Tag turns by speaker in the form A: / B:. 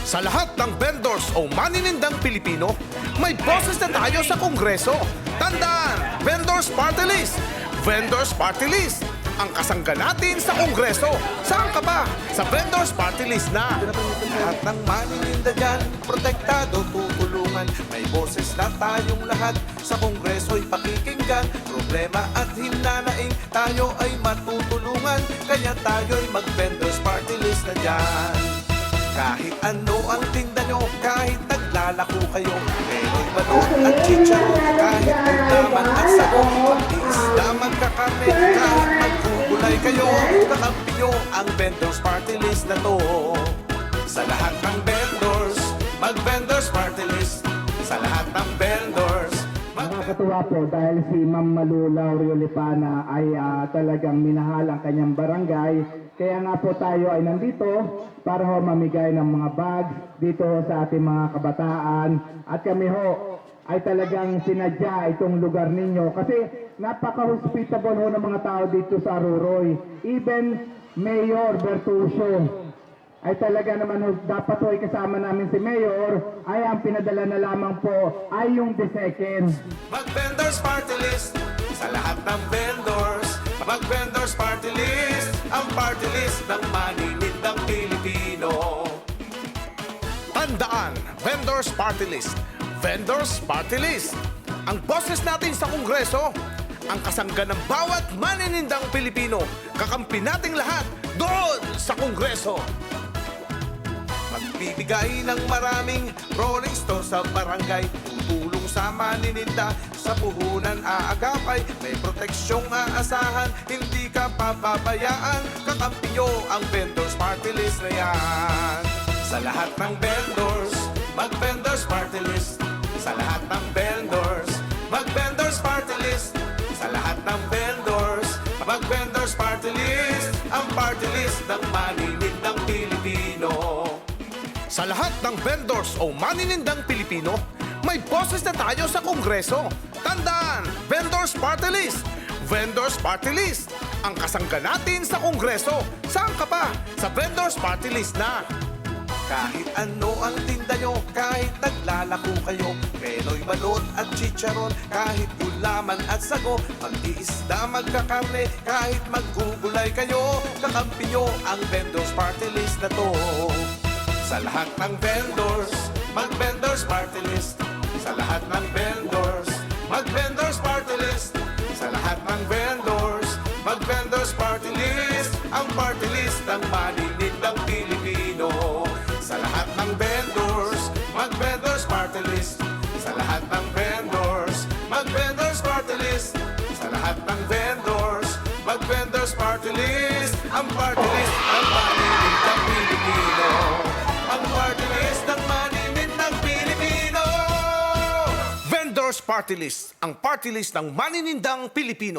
A: Sa lahat ng vendors o maninindang Pilipino, may boses na tayo sa Kongreso. Tandaan, Vendors Party List! Vendors Party List! Ang kasangga natin sa Kongreso. Saan ka ba? Sa Vendors Party List na.
B: Lahat ng manininda dyan, protektado, tutulungan. May boses na tayong lahat, sa Kongreso'y pakikinggan. Problema at hinanaing, tayo ay matutulungan. Kaya tayo'y mag-Vendors Party List na dyan. Kahit ano ang tinda nyo, kahit naglalako kayo, meron balot at chicharon, kahit gulaman at sago, mag-iisda, magkakarne, kahit magkugulay kayo, kakampi nyo ang Vendors Party List na to. Sa lahat ng vendors, mag-Vendors Party List. Sa lahat ng vendors,
C: Nakakatuwa po dahil si Ma'am Malu Laurio Lipana ay talagang minahal ang kanyang barangay. Kaya nga po tayo ay nandito para ho mamigay ng mga bags dito sa ating mga kabataan. At kami ho ay talagang sinadya itong lugar ninyo kasi napaka-hospitable ho ng mga tao dito sa Aruroy. Even Mayor Bertuccio ay talaga naman ho, dapat ho kasama namin si Mayor ay ang pinadala na lamang po ay yung second.
B: mag-Vendors Party List. Sa lahat ng vendors, mag-Vendors Party List. Ang party list ng maninindang Pilipino.
A: Tandaan, Vendors Party List. Vendors Party List. Ang boses natin sa Kongreso. Ang kasangga ng bawat maninindang Pilipino. Kakampi nating lahat doon sa Kongreso.
B: Magbibigay ng maraming rolling stone sa barangay. Tutulong sa manininda, sa puhunan aagapay. May proteksyong aasahan, hindi ka papabayaan. Kakampi nyo ang Vendors Party List na yan. Sa lahat ng vendors, mag-Vendors Party List. Sa lahat ng vendors, mag-Vendors Party List. Sa lahat ng vendors, mag-Vendors Party List. Ang party list ng maninindang Pilipino.
A: Sa lahat ng vendors o maninindang Pilipino, may boses na tayo sa Kongreso. Tandaan, Vendors Party List. Vendors Party List. Ang kasangga natin sa Kongreso. Saan ka ba? Sa Vendors Party List na.
B: Kahit ano ang tinda nyo, kahit naglalako kayo, meloy balot at chicharon, kahit gulaman at sago, mag-iisda, magkakarne, kahit maggugulay kayo, kakampi nyo ang Vendors Party List na to. Sa lahat ng vendors, mag-Vendors Party List. Sa lahat ng vendors, mag-Vendors Party List. Sa lahat ng vendors, mag-Vendors Party List. Ang party list ng maninindang Pilipino. Sa lahat ng vendors, mag-Vendors Party List. Sa lahat ng vendors, mag-Vendors Party List. Sa lahat ng vendors, mag-Vendors Party List. Ang party list ng maninindang Pilipino. Ang party list ng maninindang Pilipino.
A: Vendors Party List. Ang party list ng maninindang Pilipino.